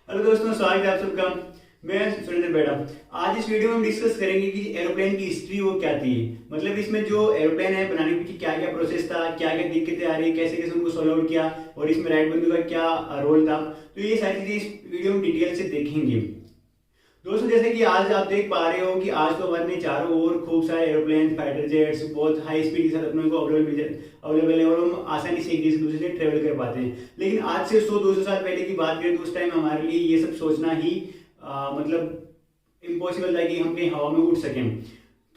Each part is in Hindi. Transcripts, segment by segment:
हेलो दोस्तों, स्वागत है आप सबका। मैं सुरेंद्र बेड़ा। आज इस वीडियो में हम डिस्कस करेंगे कि एरोप्लेन की हिस्ट्री वो क्या थी। मतलब इसमें जो एरोप्लेन है बनाने के पीछे क्या क्या प्रोसेस था, क्या क्या दिक्कतें आ रही, कैसे कैसे उनको सॉल्व आउट किया और इसमें राइट बंधु का क्या रोल था। तो ये सारी चीजें इस वीडियो में डिटेल से देखेंगे। दोस्तों, जैसे कि आज आप देख पा रहे हो कि आज तो हमारे चारों ओर खूब सारे एरोप्लेन, फाइटर जेट्स बहुत हाई स्पीड के साथ अपने को अवेलेबल है और हम आसानी से एक देश से दूसरे से ट्रेवल कर पाते हैं। लेकिन आज से 100-200 साल पहले की बात करें तो उस टाइम हमारे लिए ये सब सोचना ही मतलब इम्पॉसिबल था कि हम कहीं हवा में उड़ सकें।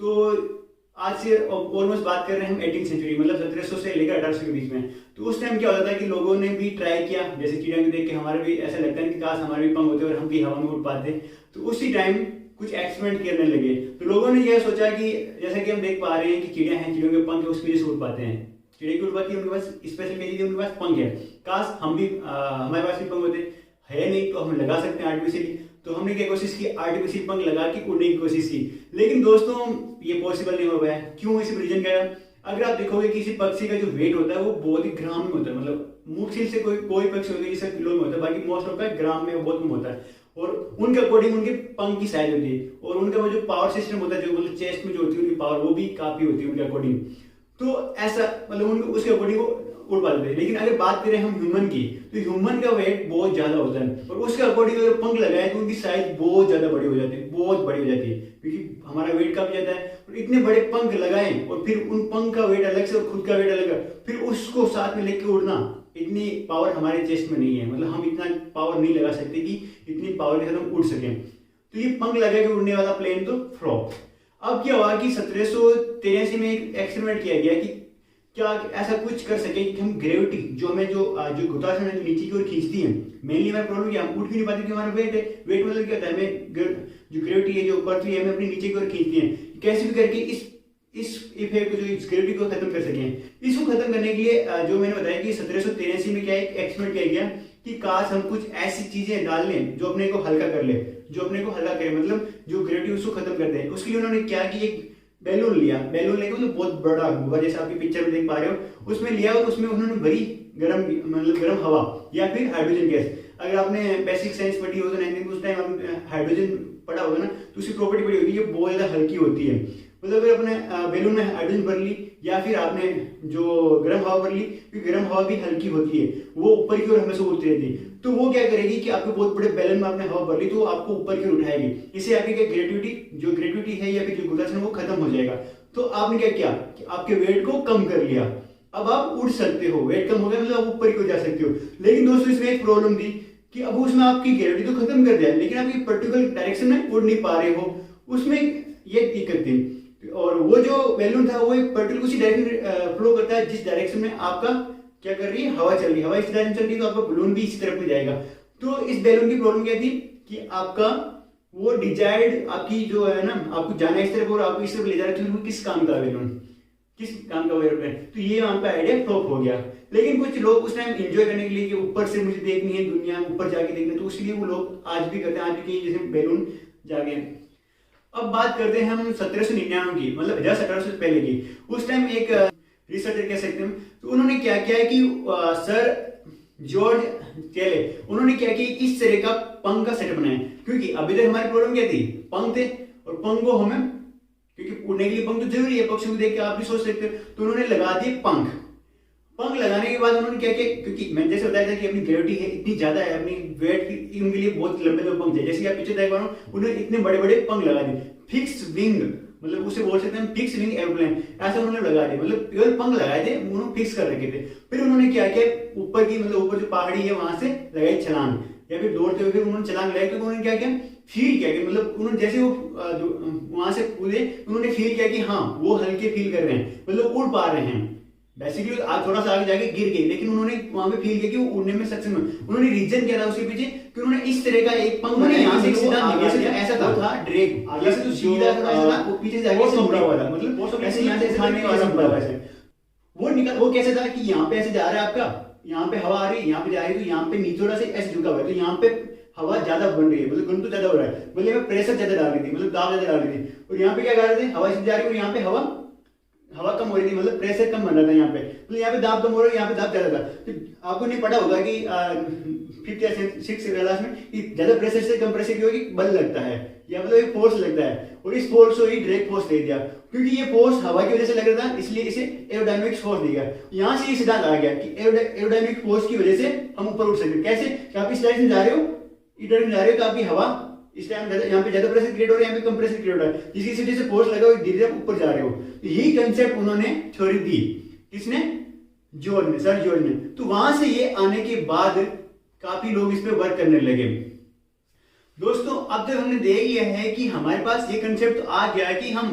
तो आज से ऑलमोस्ट बात कर रहे हैं हम 18th सेंचुरी, मतलब 1700 से लेकर 1800 के बीच में। तो उस टाइम क्या होता था कि लोगों ने भी ट्राई किया, जैसे चिड़िया को देख के हमारे भी ऐसा लगता है कि काश हमारे भी पंख होते और हम भी हवा में उड़ पाते। तो उसी टाइम कुछ एक्सपेरिमेंट करने लगे। तो लोगों ने यह सोचा कि जैसा कि हम देख पा रहे हैं कि चिड़िया हैं, चिड़ियों के पंख है, उसकी वजह से उड़ पाते हैं। चिड़िया की उड़ पाती है, उनके पास स्पेशल क्या चीज़ है, उनके पास पंख है। काश हम भी हमारे पास भी पंख होते, है नहीं तो हम लगा सकते हैं आर्टिफिशियली। तो हमने क्या कोशिश की, आर्टिफिशियल पंख लगा के उड़ने की कोशिश की। लेकिन दोस्तों ये पॉसिबल नहीं हो पाया। क्यों? इस रीजन क्या है? अगर आप देखोगे किसी पक्षी का जो वेट होता है वो बहुत ही ग्राम में होता है। मतलब मुश्किल से कोई पक्षी होता है जिसका किलो में होता है, बाकी मोस्ट ऑफ का ग्राम में बहुत कम होता है। और उनके अकॉर्डिंग उनके पंख की साइज होती है और उनका वो जो पावर सिस्टम होता है, जो मतलब चेस्ट में जो होती है उनकी पावर, वो भी काफी होती है उनके अकॉर्डिंग। तो ऐसा मतलब उनको उसके अकॉर्डिंग वो उड़ पाते थे। लेकिन अगर बात करें हम ह्यूमन की, तो ह्यूमन का वेट बहुत ज्यादा होता है और उसके अकॉर्डिंग अगर पंख लगाए तो उनकी साइज बहुत ज्यादा बड़ी हो जाती है, बहुत बड़ी हो जाती है, क्योंकि हमारा वेट काफी ज्यादा है। और इतने बड़े पंख लगाए और फिर उन पंख का वेट अलग से और खुद का वेट अलग है, फिर उसको साथ में लेके उड़ना, इतनी पावर हमारे चेस्ट में नहीं है। मतलब हम इतना पावर नहीं लगा सकते कि इतनी पावर के साथ हम उड़ सकें। तो ये पंख लगा के उड़ने वाला प्लेन तो फ्लॉप। अब क्या हुआ कि 1783 में एक एक्सपेरिमेंट किया गया कि क्या ऐसा कुछ कर सके कि हम ग्रेविटी जो हमें जो गुरुत्वाकर्षण है नीचे की ओर खींचती है, मेनली हमारा प्रॉब्लम क्या, हम उठ भी नहीं पाते क्योंकि हमारा वेट है। वेट मतलब क्या होता है, हमें जो ग्रेविटी है, जो पृथ्वी है, हमें अपनी नीचे की ओर खींचती है। कैसे भी करके इस इफेक्ट को, जो इस ग्रेविटी को खत्म कर सकें। इसको खत्म करने के लिए जो मैंने बताया कि 1783 में क्या एक एक्सपेरिमेंट किया गया कि काश हम कुछ ऐसी चीजें डाल लें जो अपने को हल्का कर ले, जो अपने को हल्का करे, मतलब जो ग्रेविटी उसको खत्म कर दे। उसके लिए उन्होंने क्या कि एक बैलून लिया, बैलून लेके मतलब बहुत बड़ा हुआ, जैसे आपकी पिक्चर में देख पा रहे हो, उसमें लिया और उसमें उन्होंने भरी गर्म, मतलब गर्म हवा या फिर हाइड्रोजन गैस। अगर आपने बेसिक साइंस पढ़ी हो तो 19 उस टाइम हाइड्रोजन पढ़ा होगा ना, तो उसकी प्रॉपर्टी पढ़ी होगी, ये बहुत ज्यादा हल्की होती है। मतलब अगर अपने बैलून में हाइड्रोजन भर ली या फिर आपने जो गर्म हवा भर ली, क्योंकि गर्म हवा भी हल्की होती है, वो ऊपर की ओर हमेशा उड़ती रहती है। तो वो क्या करेगी कि आपके बहुत बड़े बैलून में आपने हवा भर ली तो वो आपको ऊपर की ओर उठाएगी। इससे आपकी क्या ग्रेविटी है या फिर जो गुरुत्वाकर्षण है वो खत्म हो जाएगा। तो आपने क्या किया कि आपके वेट को कम कर लिया, अब आप उड़ सकते हो। वेट कम हो गया मतलब आप ऊपर की ओर जा सकते हो। लेकिन दोस्तों इसमें एक प्रॉब्लम थी कि अब उसमें आपकी ग्रेविटी तो खत्म कर दिया, लेकिन आप एक पर्टिकुलर डायरेक्शन में उड़ नहीं पा रहे हो, उसमें ये दिक्कत थी। और वो जो बैलून था वो एक पर्टिकुलर उसी डायरेक्शन फ्लो करता है जिस डायरेक्शन में आपका क्या कर रही है, हवा चल रही है। हवा इस डायरेक्शन चल रही है तो आपका बलून भी इसी तरफ जाएगा। तो इस बैलून की प्रॉब्लम क्या थी कि आपका वो डिजायर्ड, आपकी जो है ना, आपको जाना इस तरफ और आपको इस तरफ ले जा रहा है, तो किस काम का बैलून, किस काम का एरोप्लेन। तो ये वहां पे आइडिया फ्लॉप हो गया। लेकिन कुछ लोग उस टाइम एंजॉय करने के लिए कि ऊपर से मुझे देखनी है दुनिया, ऊपर जाके देखना, तो उसके लिए वो लोग आज भी करते हैं। आज भी जैसे बैलून जागे। अब बात करते हैं हम 1799 की, मतलब 1700 से पहले की। उस टाइम एक रिसर्चर कह सकते हैं, तो उन्होंने क्या किया है कि सर जॉर्ज केले, उन्होंने क्या किया, इस तरह का पंख का सेटअप बनाया। क्योंकि अभी तक हमारी प्रॉब्लम क्या थी, पंख थे, और पंख को हमें, क्योंकि उड़ने के लिए पंख तो जरूरी है, पक्षियों को देख के आप भी सोच सकते हो, तो उन्होंने लगा दिए पंख। पंख लगाने के बाद उन्होंने क्या किया, क्योंकि मैंने जैसे बताया था कि अपनी ग्रेविटी है इतनी ज्यादा है, अपनी वेट की, उनके लिए बहुत लंबे लंबे पंख थे। जैसे आप पीछे देख पा रहे हो, उन्होंने इतने बड़े बड़े पंख लगा दिए। फिक्स विंग, मतलब उसे बोल सकते हैं फिक्स विंग एरोप्लेन, ऐसा उन्होंने लगा दिया। मतलब केवल पंख लगाए थे, उन्होंने फिक्स कर रखे थे। फिर उन्होंने क्या किया, ऊपर की, मतलब ऊपर जो पहाड़ी है वहां से लगाई छलांग, या फिर दौड़ते हुए फिर उन्होंने छलांग लगाई। तो उन्होंने क्या किया, फील किया कि मतलब उन्होंने जैसे वो वहां से कूदे, उन्होंने फील किया कि हाँ वो हल्के फील कर रहे हैं, मतलब उड़ पा रहे हैं। बेसिकली आज थोड़ा सा आगे जाके गिर गए, लेकिन उन्होंने वहां पे फील किया कि वो उड़ने में सक्षम है। उन्होंने रीजन क्या था उसके पीछे, कि उन्होंने इस तरह का एक पंख बनाया, यहां से सीधा आगे से ऐसा था ड्रैग, आगे से तो सीधा था, वो पीछे से आगे से मुड़ा हुआ था, मतलब ऐसे यहां से उठाने वाला मुड़ा हुआ है। वो निकल, वो कैसे था कि यहाँ पे ऐसे जा रहा है आपका, यहाँ पे हवा आ रही है, यहाँ पे जा रही है, तो यहाँ पे नीचे थोड़ा से ऐसे झुका हुआ है, तो यहाँ पे हवा ज्यादा बन रही है, मतलब गुण तो ज्यादा हो रहा है, मतलब प्रेशर ज्यादा डाल रही थी, मतलब दाब ज्यादा डाल रही थी। और यहाँ पे क्या कर रहे थे, हवा जा रही है और यहाँ पे हवा कम हो रही थी, मतलब प्रेशर कम बन रहा था यहाँ पे, मतलब यहाँ पे दाब कम हो रहा है, यहाँ पे दाब ज्यादा था। तो आपको नहीं पता होगा कि फिफ्थ या सिक्स क्लास में कि ज्यादा प्रेशर से कम प्रेशर की होगी बल लगता है या मतलब एक फोर्स लगता है, और इस फोर्स को ही डायरेक्ट फोर्स दे दिया, क्योंकि ये फोर्स हवा की वजह से लग रहा था इसलिए इसे एरोडायनामिक फोर्स दिया। यहाँ से ये सिद्धांत आ गया कि एरोडायनामिक फोर्स की वजह से हम ऊपर उठ सकते हैं। कैसे कि आप इस डायरेक्शन जा रहे हो, इस डायरेक्शन जा रहे हो तो आपकी हवा इस टाइम यहाँ पे ज्यादा प्रेशर क्रिएट हो रहा है, यहाँ पे कम प्रेशर क्रिएट हो रहा है, जिसकी वजह से फोर्स लगा हुआ धीरे धीरे ऊपर जा रहे हो। तो यही कंसेप्ट उन्होंने थ्योरी दी, किसने? जॉर्ज ने, सर जॉर्ज ने। तो वहां से ये आने के बाद काफी लोग इस पे वर्क करने लगे। दोस्तों अब तक हमने देख लिया है कि हमारे पास ये कंसेप्ट आ गया है कि हम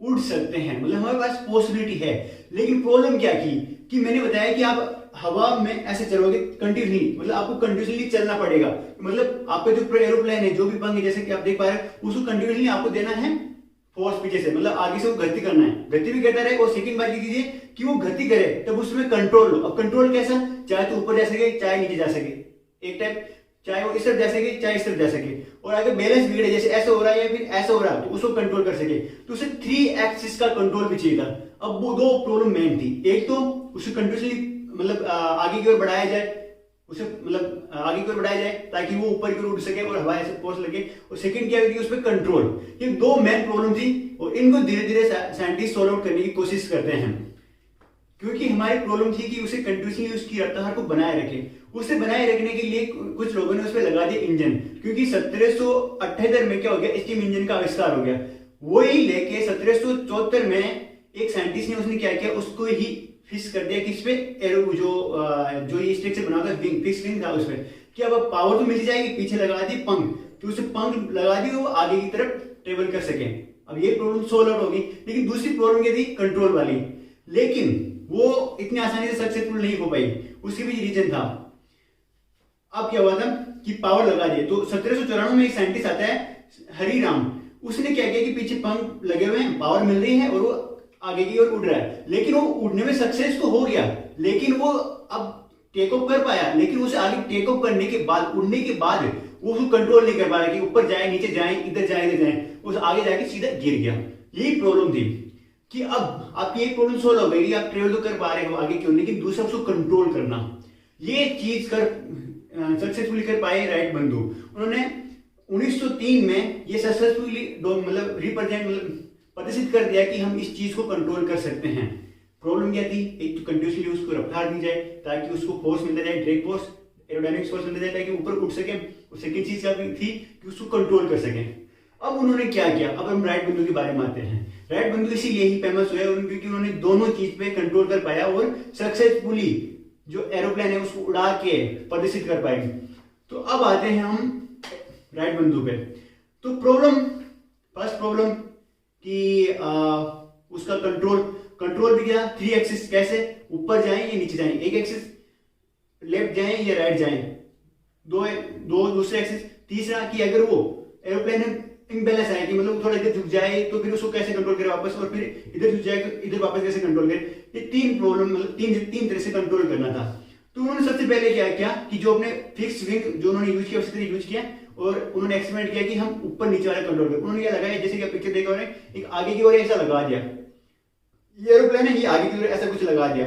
उड़ सकते हैं, मतलब हमारे पास पॉसिबिलिटी है। लेकिन प्रॉब्लम क्या की कि मैंने बताया कि आप हवा में ऐसे चलोगे कंटिन्यूसली, मतलब आपको कंटिन्यूसली चलना पड़ेगा। मतलब आपका जो एरोप्लेन है, जो भी पंख है, जैसे कि आप देख पा रहे हैं, उसको कंटिन्यूसली आपको देना है फोर्स पीछे से, मतलब आगे से वो गति करना है, गति भी करता रहे। और सेकंड बात ये कीजिए कि वो गति करे तब उसमें कंट्रोल लो। अब कंट्रोल कैसा? चाहे तो ऊपर जा सके, चाहे नीचे जा सके, एक टाइप, चाहे वो इस तरफ जा सके, चाहे इस तरफ जा सके। और अगर बैलेंस बिगड़े, जैसे ऐसा हो रहा है या फिर ऐसा हो रहा है, तो उसको कंट्रोल कर सके। तो उसे 3 एक्सिस का कंट्रोल भी चाहिए था। अब वो दो प्रॉब्लम मेन थी, एक तो उसे कंटिन्यूसली मतलब आगे की ओर बढ़ाया जाए, उसे मतलब आगे की ओर बढ़ाया जाए ताकि वो ऊपर की ओर उड़ सके और हवा ऐसे फोर्स लगे। और सेकंड क्या है, उस पर कंट्रोल। ये दो मेन प्रॉब्लम थी और इनको धीरे धीरे साइंटिस्ट सॉल्व आउट करने की कोशिश करते हैं, क्योंकि हमारी प्रॉब्लम थी कि उसे कंटिन्यूसली उसकी रफ्तार को बनाए रखे। उसे बनाए रखने के लिए कुछ लोगों ने उस पर लगा दिया इंजन, क्योंकि 1778 में क्या हो गया, स्टीम इंजन का आविष्कार हो गया। वही लेके 1774 में एक साइंटिस्ट ने उसने क्या किया, उसको ही फिक्स कर दिया किस पे, एरो जो ये स्ट्रक्चर बना था विंग, फिक्स विंग था उस पर, कि अब पावर तो मिल जाएगी, पीछे लगा दी पंख, तो उसे पंख लगा दी वो आगे की तरफ ट्रेवल कर सके। अब ये प्रॉब्लम सोल्व आउट होगी। लेकिन दूसरी प्रॉब्लम क्या थी, कंट्रोल वाली, लेकिन वो इतनी आसानी से सक्सेसफुल नहीं हो पाई। उसके भी रीजन था। अब क्या हुआ था कि पावर लगा दिए, तो 1794 में एक साइंटिस्ट आता है हरिराम, उसने क्या किया कि पीछे पंख लगे हुए हैं, पावर मिल रही है और वो आगे की ओर उड़ रहा है। लेकिन वो उड़ने में सक्सेस तो हो गया, लेकिन वो अब टेक ऑफ कर पाया, लेकिन उसे आगे टेक ऑफ करने के बाद, उड़ने के बाद वो उसको कंट्रोल नहीं कर पा रहा कि ऊपर जाए, नीचे जाए, इधर जाए, इधर जाए, उस आगे जाके सीधा गिर गया। यही प्रॉब्लम थी कि अब आपकी एक प्रॉब्लम सोल्व हो गई, आप ट्रेवल तो कर पा रहे हो आगे की ओर, लेकिन दूसरा उसको कंट्रोल करना, ये चीज कर सक्सेसफुली कर पाए राइट बंधु। उन्होंने 1903 में ये सक्सेसफुली मतलब रिप्रेजेंट मतलब प्रदर्शित कर दिया कि हम इस चीज को कंट्रोल कर सकते हैं। प्रॉब्लम क्या थी, एक तो कंटिन्यूसली उसको रफ्तार दी जाए ताकि उसको फोर्स मिलता जाए, डायरेक्ट फोर्स, एरोडायनामिक फोर्स मिलता जाए ताकि ऊपर उठ सके। और सेकंड चीज क्या थी कि उसको कंट्रोल कर सके। अब उन्होंने क्या किया, अब हम राइट बंधु के बारे में आते हैं। राइट बंधु इसीलिए ही फेमस हुए क्योंकि उन्होंने दोनों चीज पे कंट्रोल कर पाया और सक्सेसफुली जो एरोप्लेन है उसको उड़ा के प्रदर्शित कर पाए। तो अब आते हैं हम राइट बंधु पे। तो प्रॉब्लम, फर्स्ट प्रॉब्लम कि उसका कंट्रोल भी क्या, 3 एक्सिस, कैसे ऊपर जाएं या नीचे जाएं, एक एक्सिस लेफ्ट जाएं या राइट जाएं, दो दूसरे एक्सिस, तीसरा कि अगर वो एरोप्लेन इम्बैलेंस आए कि मतलब थोड़ा इधर झुक जाए तो फिर उसको कैसे कंट्रोल करे वापस, और फिर इधर झुक जाए तो इधर वापस कैसे कंट्रोल करे। ये 3 प्रॉब्लम मतलब तीन तरह से कंट्रोल करना था। तो उन्होंने सबसे पहले क्या किया कि जो अपने फिक्स विंग जो उन्होंने यूज किया उसी तरह यूज किया और उन्होंने एक्सपेरिमेंट किया कि हम ऊपर नीचे वाला कंट्रोल करें। उन्होंने क्या लगाया, जैसे कि आप पिक्चर देख रहे हैं, एक आगे की ओर ऐसा लगा दिया, ये एरोप्लेन है, ये आगे की ओर ऐसा कुछ लगा दिया।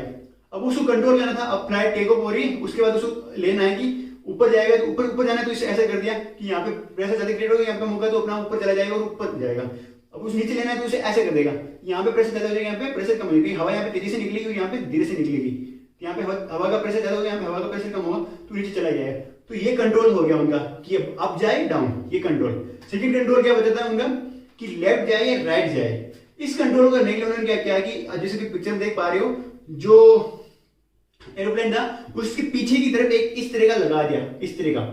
अब उसको कंट्रोल करना था। अब फ्लाइट टेक ऑफ हो रही है, उसके बाद उसको लेना है कि ऊपर जाएगा, तो ऊपर जाना है तो इसे ऐसा कर दिया कि यहाँ पे प्रेशर ज्यादा क्रिएट होगा, यहाँ पे होगा तो अपना ऊपर चला जाएगा और ऊपर जाएगा। अब उस नीचे लेना है तो उसे ऐसे कर देगा, यहाँ पे प्रेशर ज्यादा हो जाएगा, यहाँ पे प्रेशर कम हो जाएगी, हवा यहाँ पे तेजी से निकलेगी और यहाँ पे धीरे से निकलेगी। यहाँ पे हवा का प्रेशर ज्यादा होगा, यहाँ पे हवा का प्रेशर कम होगा तो नीचे चला जाएगा। तो ये कंट्रोल हो गया उनका कि अप जाए डाउन, ये कंट्रोल। सेकंड कंट्रोल क्या बताता है उनका कि लेफ्ट जाए या राइट जाए। इस कंट्रोल करने के लिए उन्होंने क्या किया कि जैसे कि पिक्चर देख पा रहे हो, जो एरोप्लेन था उसके पीछे की तरफ एक इस तरह का लगा दिया, इस तरह का,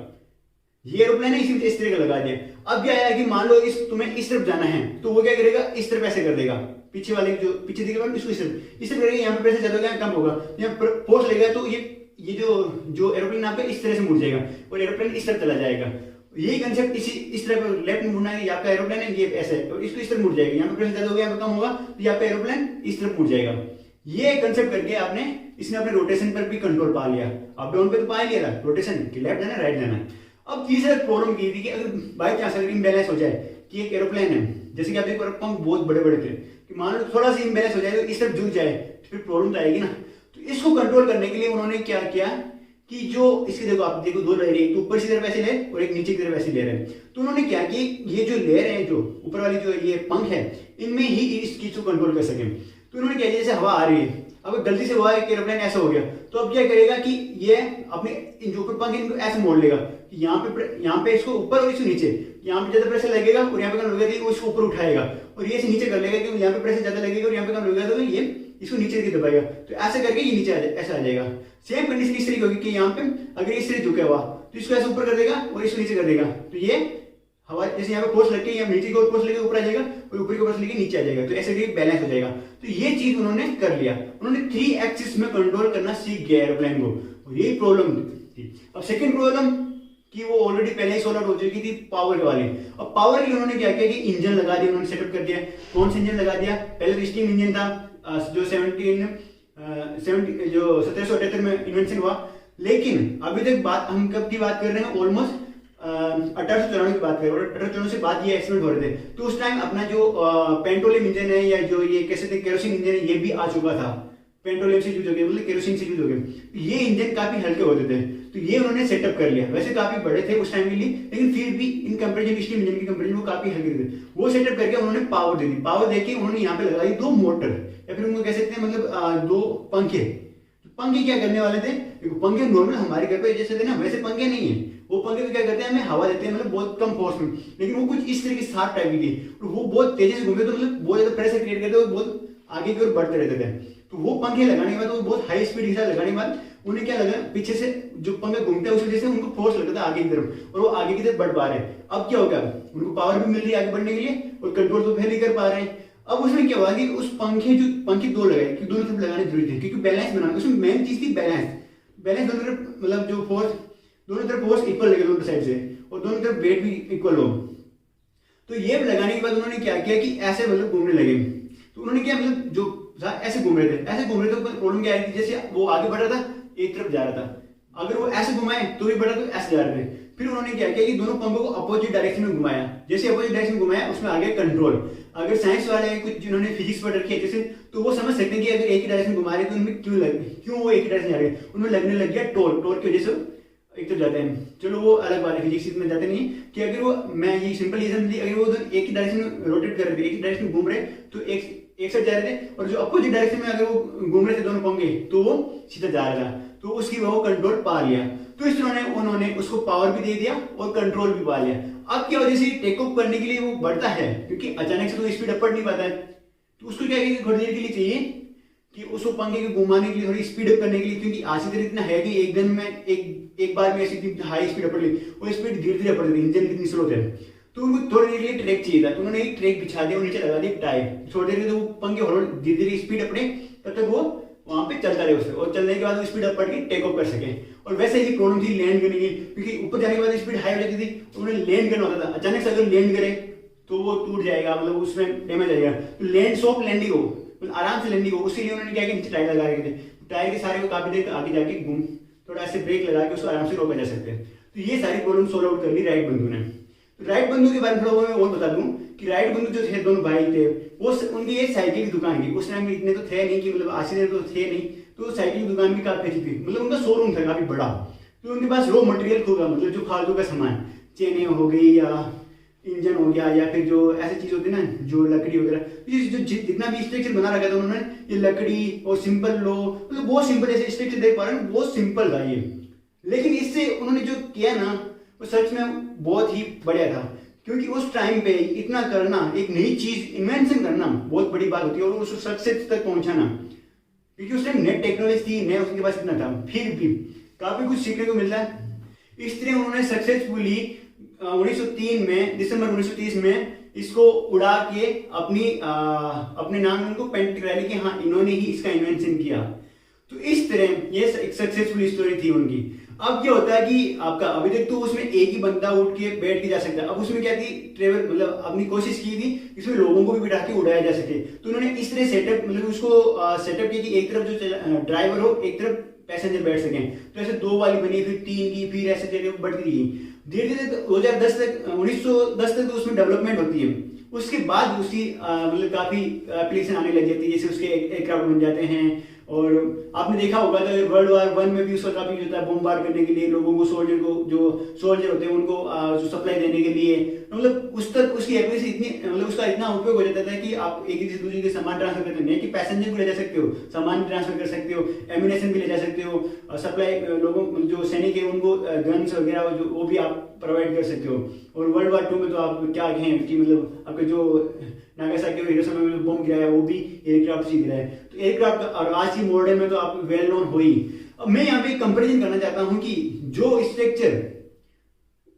ये एरोप्लेन है इस तरह का लगा दिया। अब क्या है कि मान लो तुम्हें इस तरफ जाना है तो वो क्या करेगा, इस तरफ ऐसे कर देगा, पीछे वाले जो पीछे दिखेगा इसको इस तरफ करेगा, यहाँ पे प्रेशर ज्यादा होगा, कम होगा, यहाँ फोर्स लेगा तो ये जो एरोप्लेन यहाँ पे इस तरह से मुड़ जाएगा और एरोप्लेन इस तरफ चला जाएगा। यही कंसेप्ट इस तरफ लेफ्ट में मुड़ना है, यहाँ पे एरोप्लेन है ये ऐसे और इसको इस तरफ मुड़ जाएगा, यहाँ पे प्रेशर ज्यादा होगा, यहाँ पे कम होगा तो यहाँ पे एरोप्लेन इस तरफ मुड़ जाएगा। ये कंसेप्ट करके इसने अपने रोटेशन पर भी कंट्रोल पा लिया। अप डाउन पे तो पा लिया था, रोटेशन कि लेफ्ट जाना राइट जाना। अब तीसरा प्रॉब्लम की थी कि अगर बाई चांस अगर इम्बैलेंस हो जाए कि एक एरोप्लेन है, जैसे कि आप देख पंख बहुत बड़े बड़े थे, कि मान लो थोड़ा सा इम्बैलेंस हो जाए तो इस तरफ झुक जाए, फिर प्रॉब्लम तो आएगी ना। तो इसको कंट्रोल करने के लिए उन्होंने क्या किया कि जो इसके देखो आप देखो दो लेयर, एक तो ऊपर की तरफ ऐसे लेयर और एक नीचे की तरफ ऐसे लेयर है। तो उन्होंने क्या कि ये जो लेयर है, जो ऊपर वाली जो ये पंख है, इनमें ही इस चीज को कंट्रोल कर सके। तो उन्होंने क्या, जैसे हवा आ रही है, अगर गलती से हुआ है कि एरोप्लेन ऐसा हो गया, तो अब क्या करेगा कि ये अपने जो ऊपर पंख है इनको ऐसे मोड़ लेगा कि यहाँ पे इसको ऊपर और इसको नीचे, यहाँ पे ज्यादा प्रेशर लगेगा और यहाँ पे कम लगेगा तो वो इसको ऊपर उठाएगा, और ये इसे नीचे कर लेगा क्योंकि यहाँ पे प्रेशर ज्यादा लगेगा और यहाँ पे कम लगेगा तो ये इसको नीचे की दबाएगा। तो ऐसा करके ये नीचे ऐसा आ जाएगा। सेम कंडीशन इस तरीके होगी कि यहाँ पे अगर इस तरह झुका हुआ तो इसको ऐसे ऊपर कर देगा और इसको नीचे कर देगा, तो ये हवा जैसे यहाँ पे फोर्स लग के यहाँ नीचे की ओर फोर्स लेके ऊपर आ जाएगा और ऊपर की फोर्स लेके नीचे आ जाएगा, तो ऐसे करके बैलेंस हो जाएगा। तो ये चीज उन्होंने कर लिया, उन्होंने 3 एक्सिस में कंट्रोल करना सीख गया एरोप्लेन को, और यही प्रॉब्लम थी। अब सेकंड प्रॉब्लम कि वो ऑलरेडी पहले ही सोल्व आउट हो चुकी थी पावर वाली। अब पावर के लिए उन्होंने क्या किया कि इंजन लगा दिया, उन्होंने सेटअप कर दिया। कौन सा इंजन लगा दिया? पहले तो स्टीम इंजन था जो 1778 में इन्वेंशन हुआ, लेकिन अभी तक बात हम कब की बात कर रहे हैं, ऑलमोस्ट 1894 की बात कर रहे हैं, और 1894 से बाद ये एक्सपेरिमेंट हो रहे थे। तो उस टाइम अपना जो पेट्रोलियम इंजन है या जो ये कैसे थे केरोसिन इंजन है, ये भी आ चुका था। पेट्रोलियम से यूज हो गया, मतलब केरोसिन से यूज हो गया। ये इंजन काफी हल्के होते थे, तो ये उन्होंने सेटअप कर लिया। वैसे काफी बड़े थे उस टाइम के लिए, लेकिन फिर भी इन कंपेरिजन स्टीम इंजन के कंपेरिजन वो काफी हल्के थे। वो सेटअप करके उन्होंने पावर दे दी। पावर देके उन्होंने यहाँ पे लगाई 2 मोटर, या फिर उनको कह सकते हैं मतलब 2 पंखे। पंखे क्या करने वाले थे, पंखे नॉर्मल हमारे घर पे जैसे थे ना, वैसे पंखे नहीं है। वो पंखे तो क्या करते हैं, हमें हवा देते हैं, मतलब बहुत कम फोर्स में, लेकिन वो कुछ इस तरह की 7 टाइप की थी, और वो बहुत तेजी से घूमते, तो मतलब बहुत ज्यादा प्रेशर क्रिएट करते और बहुत आगे की ओर बढ़ते रहते थे। तो वो पंखे लगाने के बाद, वो बहुत हाई स्पीड के साथ लगाने के बाद उन्हें क्या लगा, पीछे से जो पंखे घूमते हैं उस वजह से उनको फोर्स लगता था आगे की तरफ, और वो आगे की तरफ बढ़ पा रहे हैं। अब क्या होगा, उनको पावर भी मिल रही है आगे बढ़ने के लिए, और कंट्रोल तो पहले कर पा रहे हैं। अब उसमें क्या हुआ कि उस पंखे 2 लगाए, कि दोनों तरफ लगाने जरूरी थे, क्योंकि बैलेंस बनाना, उसमें मेन चीज थी बैलेंस दोनों तरफ, मतलब जो फोर्स दोनों तरफ फोर्स इक्वल लगे दोनों साइड से, और दोनों तरफ वेट भी इक्वल हो। तो ये लगाने के बाद उन्होंने क्या किया कि ऐसे मतलब घूमने लगे। तो उन्होंने क्या, मतलब जो ऐसे घूम रहे थे, तो प्रॉब्लम क्या आ रही थी, जैसे वो आगे बढ़ रहा था एक तरफ जा रहा था, अगर वो ऐसे घुमाए तो भी बढ़ा, तो ऐसे जा रहे थे। फिर उन्होंने क्या किया कि दोनों पंखों को अपोजिट डायरेक्शन में घुमाया। जैसे अपोजिट डायरेक्शन में घुमाया, उसमें आ गया कंट्रोल। अगर साइंस वाले कुछ जिन्होंने फिजिक्स पढ़ रखी है जैसे, तो वो समझ सकते हैं कि अगर एक ही डायरेक्शन घुमा रहे तो उनमें क्यों वो एक ही डायरेक्शन जा रहे हैं, उनमें लगने लग गया टॉर्क की वजह से एक तो जाते हैं। चलो वो अलग बात है, फिजिक्स में जाते नहीं है कि अगर वो, मैं ये सिंपल ये समझ ली, अगर वो एक ही डायरेक्शन में रोटेट कर रहे थे, एक ही डायरेक्शन में घूम रहे, तो एक साइड जा रहे थे, और जो अपोजिट डायरेक्शन में अगर वो घूम रहे थे दोनों पंखे, तो वो सीधा जा रहा था, तो उसकी वो कंट्रोल पा लिया। तो इस तरह उन्होंने उसको पावर भी दे दिया और कंट्रोल भी पा लिया। अब क्या वजह से टेक ऑफ करने के लिए वो बढ़ता है, क्योंकि अचानक से तो स्पीड अप बढ़ नहीं पाता है, तो उसको क्या थोड़ी देर के लिए चाहिए कि उसको पंखे को घुमाने के लिए, थोड़ी स्पीड अप करने के लिए, क्योंकि आसिफ इतना है कि एक दिन में एक बार में ऐसी हाई स्पीड अप ली, वो स्पीड धीरे धीरे बढ़ रही, इंजन कितनी स्लो थे, तो उनको थोड़ी देर के लिए ट्रैक चाहिए था। तो उन्होंने एक ट्रैक बिछा दिया और नीचे लगा दिया टायर, थोड़ी देर तो पंखे धीरे धीरे स्पीड अपने, तब तक वो वहां पे चलता रहे उससे, और चलने के बाद वो स्पीड अप बढ़ के टेक ऑफ कर सके। और वैसे ही प्रॉब्लम थी लैंड करने की, क्योंकि ऊपर जाने के बाद स्पीड हाई हो जाती थी, उन्हें लैंड करना होता था। अचानक से अगर लैंड करे तो वो टूट जाएगा, मतलब उसमें डैमेज आएगा। तो सॉफ्ट लैंडिंग हो, आराम से लैंडिंग हो, उसके लिए उन्होंने क्या किया, नीचे टायर लगा रखे थे। टायर के सारे को काफी देर आगे जाके घूम, थोड़ा ऐसे ब्रेक लगा के उसको आराम से रोका जा सकते हैं। तो ये सारी प्रॉब्लम सोल्व आउट कर ली राइट बंधु ने। तो राइट बंधु के बारे में थोड़ा मैं और बता दूं कि राइट बंधु जो थे, दोनों भाई थे, वो उनकी ये साइकिल की दुकान थी। उस टाइम में इतने तो थे नहीं कि मतलब आशीर्वाद तो थे नहीं, तो साइकिल की दुकान भी काफी अच्छी थी, मतलब उनका शोरूम था काफी बड़ा। तो उनके पास रॉ मटेरियल होगा, मतलब जो फालतू का सामान, चेनें हो गई या इंजन हो गया, या फिर जो ऐसी चीज होती है ना, जो लकड़ी वगैरह, जो जितना भी स्ट्रक्चर बना रखा था उन्होंने, ये लकड़ी और सिंपल लो, मतलब बहुत सिंपल, जैसे स्ट्रक्चर देख पा रहे हैं बहुत सिंपल था ये। लेकिन इससे उन्होंने जो किया ना, वो सच में बहुत ही बढ़िया था, क्योंकि उस टाइम पे इतना करना, एक नई चीज इन्वेंशन करना बहुत बड़ी बात होती है, और उस सक्सेस तक पहुंचाना, क्योंकि उस टाइम नेट टेक्नोलॉजी थी, नया उसके पास इतना था, फिर भी काफी कुछ सीखने को मिलता है। इस तरह उन्होंने सक्सेसफुली 1903 में, दिसंबर 1930 में इसको उड़ा के अपने नाम उनको पेंट करा लिया कि हाँ इन्होंने ही इसका इन्वेंशन किया। तो इस तरह ये एक सक्सेसफुल स्टोरी थी उनकी। अब क्या होता है कि आपका अभी तक तो उसमें एक ही बंदा उठ के बैठ के जा सकता है, अब उसमें क्या थी, ट्रेवल, मतलब अपनी कोशिश की थी इसमें लोगों को भी बिठा के उड़ाया जा सके। तो उन्होंने इस तरह सेटअप, मतलब उसको सेटअप किया कि एक तरफ जो ड्राइवर हो, एक तरफ पैसेंजर बैठ सके। तो ऐसे 2 वाली बनी, फिर 3 की, फिर ऐसे जगह बढ़ती रही। धीरे धीरे 2010 तक, 1910 तक तो उसमें डेवलपमेंट होती है। उसके बाद उसकी मतलब काफी एप्लीकेशन आने लग जाती है, जैसे उसके एयरक्राफ्ट बन जाते हैं, और आपने देखा होगा तो वर्ल्ड वार 1 में भी उसका काफी यूज होता है बॉम्बार्ड करने के लिए, लोगों को सोल्जर को जो सोल्जर होते हैं उनको जो सप्लाई देने के लिए, मतलब उस तक उसकी एक्यूरेसी इतनी, मतलब उसका इतना उपयोग हो जाता था कि आप एक से दूसरे के सामान ट्रांसफर करते नहीं कि पैसेंजर को ले जा सकते हो, सामान भी ट्रांसफर कर सकते हो, एम्यूनेशन भी ले जा सकते हो, सप्लाई लोगों जो सैनिक है उनको गन्स वगैरह जो वो भी आप प्रोवाइड कर सकते हो। और वर्ल्ड वार 2 में तो आप क्या कहें कि मतलब आपके जो नागासाकी और हिरोशिमा में बम गिराया वो भी एयरक्राफ्ट से गिरा है। तो एयरक्राफ्ट और आज की मॉडल में तो आप वेल नोन हो ही। अब मैं यहाँ पे कंपैरिजन करना चाहता हूँ कि जो स्ट्रक्चर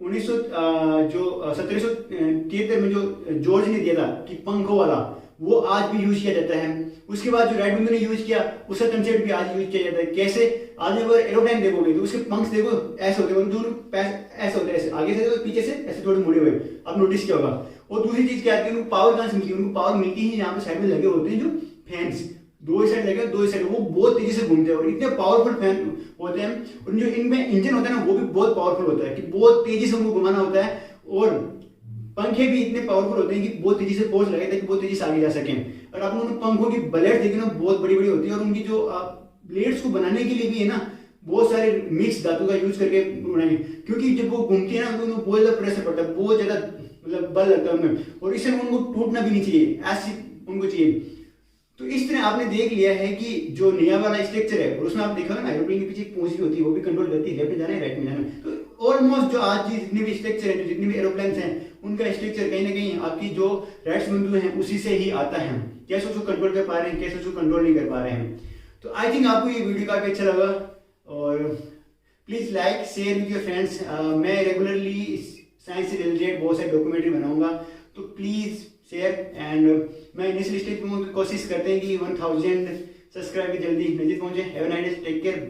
1773 में जो जॉर्ज ने दिया था कि पंखों वाला, वो आज भी यूज किया जाता है। उसके बाद जो राइट विंग ने यूज किया उसका कंसेप्ट भी आज यूज किया जाता है। कैसे? आज अगर एरोप्लेन देखोगे तो उसके पंख देखो ऐसे होते हैं, दूर ऐसे होते हैं, ऐसे आगे से पीछे से ऐसे थोड़े मुड़े हुए, आप नोटिस किया होगा। और दूसरी चीज क्या आती है, उनको पावर कहां से मिलती है? उनको पावर मिलती है यहाँ पे साइड में लगे होते हैं जो फैंस, दो ही साइड लगे, दो ही साइड, वो बहुत तेजी से घूमते हैं और इतने पावरफुल फैन होते हैं। और जो इनमें इंजन होता है ना वो भी बहुत पावरफुल होता है कि बहुत तेजी से उनको घुमाना होता है। और पंखे भी इतने पावरफुल होते हैं कि बहुत तेजी से फोर्स लगे ताकि बहुत तेजी से आगे जा सकें। और आप उन पंखों की ब्लेड देखिए ना, बहुत बड़ी बड़ी होती है। और उनकी जो ब्लेड्स को बनाने के लिए भी है ना बहुत सारे मिक्स धातु का यूज करके बनाएंगे, क्योंकि जब वो घूमती है ना तो उनको बहुत ज्यादा प्रेशर पड़ता है, बहुत ज्यादा मतलब बल लगता है उनमें, और इससे उनको टूटना भी नहीं चाहिए, ऐसी उनको चाहिए। तो इस तरह आपने देख लिया है कि जो नया वाला स्ट्रक्चर है, और उसमें आप देखा ना एरोप्लेन के पीछे एक पूंछ भी होती है, वो भी कंट्रोल करती है लेफ्ट में जाना है राइट में जाना है। तो ऑलमोस्ट जो आज जितने भी स्ट्रक्चर है, जितने भी एरोप्लेन हैं, उनका स्ट्रक्चर कहीं ना कहीं आपकी जो राइट्स बिंदु है उसी से ही आता है। कैसे उसको कंट्रोल कर पा रहे हैं, कैसे उसको कंट्रोल नहीं कर पा रहे हैं। तो आई थिंक आपको ये वीडियो काफी अच्छा लगा, और please like share with your friends. मैं रेगुलरली साइंस से रिलेटेड बहुत सारे डॉक्यूमेंट्री बनाऊंगा, तो प्लीज शेयर। एंड मैं इनिशियल स्टेज पे कोशिश करते हैं कि 1000 सब्सक्राइबर जल्दी नजदीक पहुंचे। Have a nice day, take care.